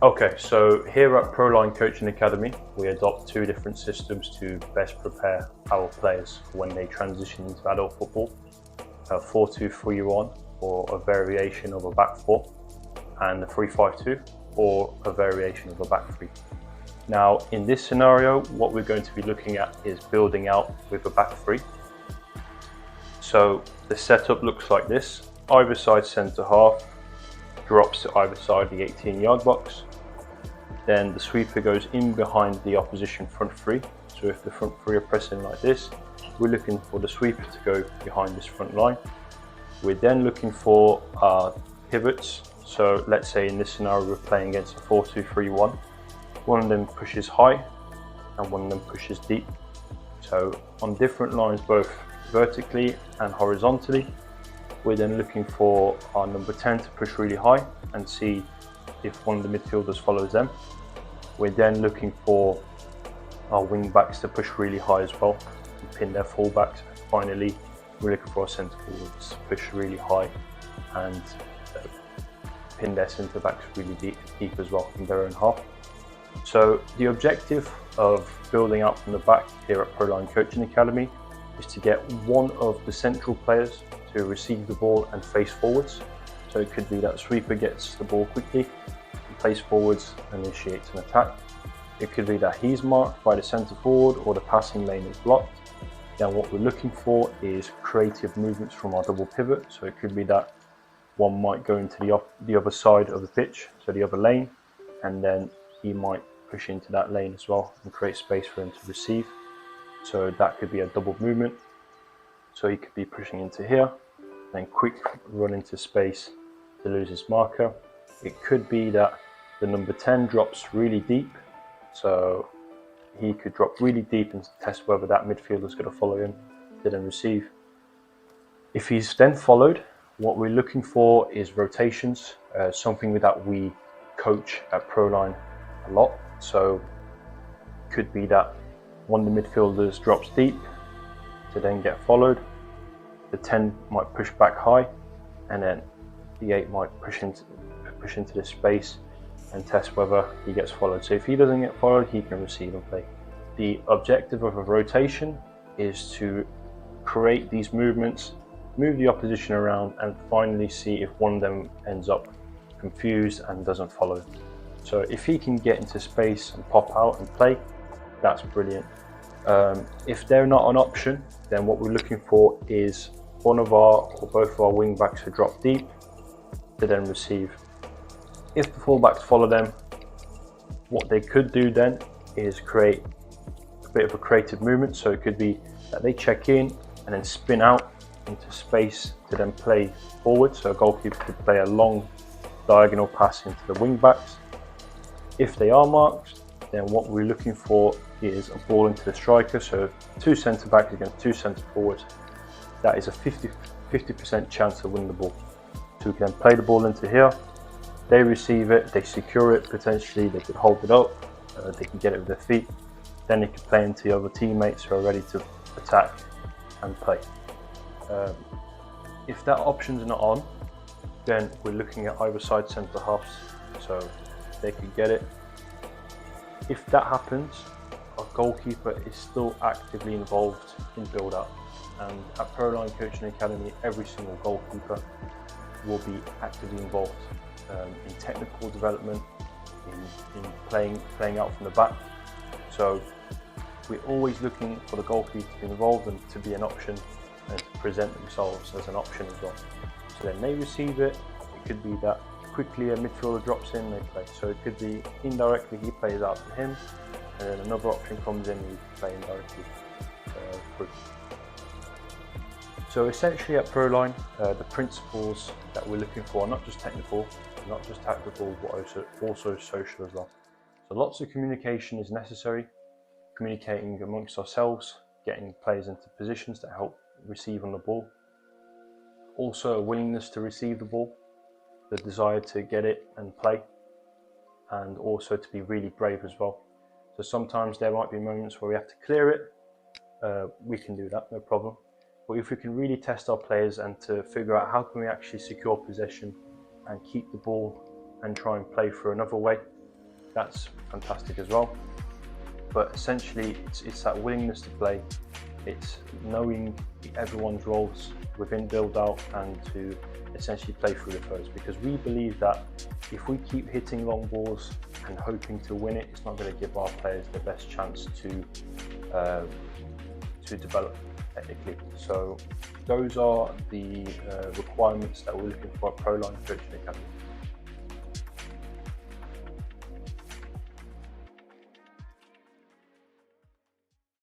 Okay, so here at Proline Coaching Academy, we adopt two different systems to best prepare our players when they transition into adult football. A 4-2-3-1, or a variation of a back four, and the 3-5-2, or a variation of a back three. Now, in this scenario, what we're going to be looking at is building out with a back three. So the setup looks like this. Either side centre half drops to either side the 18-yard box. Then the sweeper goes in behind the opposition front three. So if the front three are pressing like this, we're looking for the sweeper to go behind this front line. We're then looking for pivots. So let's say in this scenario we're playing against a 4-2-3-1. One of them pushes high and one of them pushes deep. So on different lines, both vertically and horizontally, we're then looking for our number 10 to push really high and see if one of the midfielders follows them. We're then looking for our wing backs to push really high as well and pin their fullbacks. Finally, we're looking for our centre forwards to push really high and pin their centre backs really deep as well in their own half. So the objective of building up from the back here at Proline Coaching Academy is to get one of the central players to receive the ball and face forwards. So it could be that sweeper gets the ball quickly, plays forwards and initiates an attack. It could be that he's marked by the centre forward or the passing lane is blocked. Then what we're looking for is creative movements from our double pivot. So it could be that one might go into the other side of the pitch, so the other lane, and then he might push into that lane as well and create space for him to receive. So that could be a double movement. So he could be pushing into here, then quick run into space to lose his marker. It could be that the number 10 drops really deep, so he could drop really deep and test whether that midfielder is going to follow him to then receive. If he's then followed, what we're looking for is rotations, something that we coach at Proline a lot. So it could be that one of the midfielders drops deep to then get followed. The 10 might push back high, and then the 8 might push into the space and test whether he gets followed. So if he doesn't get followed, he can receive and play. The objective of a rotation is to create these movements, move the opposition around, and finally see if one of them ends up confused and doesn't follow. So if he can get into space and pop out and play, that's brilliant. If they're not an option, then what we're looking for is one of our or both of our wing backs to drop deep to then receive. If the fullbacks follow them, what they could do then is create a bit of a creative movement. So it could be that they check in and then spin out into space to then play forward. So a goalkeeper could play a long diagonal pass into the wing backs. If they are marked, then what we're looking for is a ball into the striker. So two centre backs against two centre forwards. That is a 50% chance of winning the ball. So we can then play the ball into here. They receive it, they secure it, potentially they could hold it up, they can get it with their feet. Then they can play into the other teammates who are ready to attack and play. If that option's not on, then we're looking at either side centre halves, so they can get it. If that happens, our goalkeeper is still actively involved in build-up. And at Proline Coaching Academy, every single goalkeeper will be actively involved in technical development, in playing out from the back. So we're always looking for the goalkeeper to be involved and to be an option and to present themselves as an option as well. So then they receive it. It could be that quickly a midfielder drops in, they play. So it could be indirectly he plays out to him, and then another option comes in and we play indirectly through. So essentially at Proline, the principles that we're looking for are not just technical, not just tactical, but also social as well. So lots of communication is necessary, communicating amongst ourselves, getting players into positions to help receive on the ball. Also a willingness to receive the ball, the desire to get it and play, and also to be really brave as well. So sometimes there might be moments where we have to clear it, we can do that, no problem. But if we can really test our players and to figure out how can we actually secure possession and keep the ball and try and play for another way, that's fantastic as well. But essentially, it's that willingness to play. It's knowing everyone's roles within build out and to essentially play through the throws, because we believe that if we keep hitting long balls and hoping to win it, it's not going to give our players the best chance to develop technically. So those are the requirements that we're looking for at Proline Coaching Academy.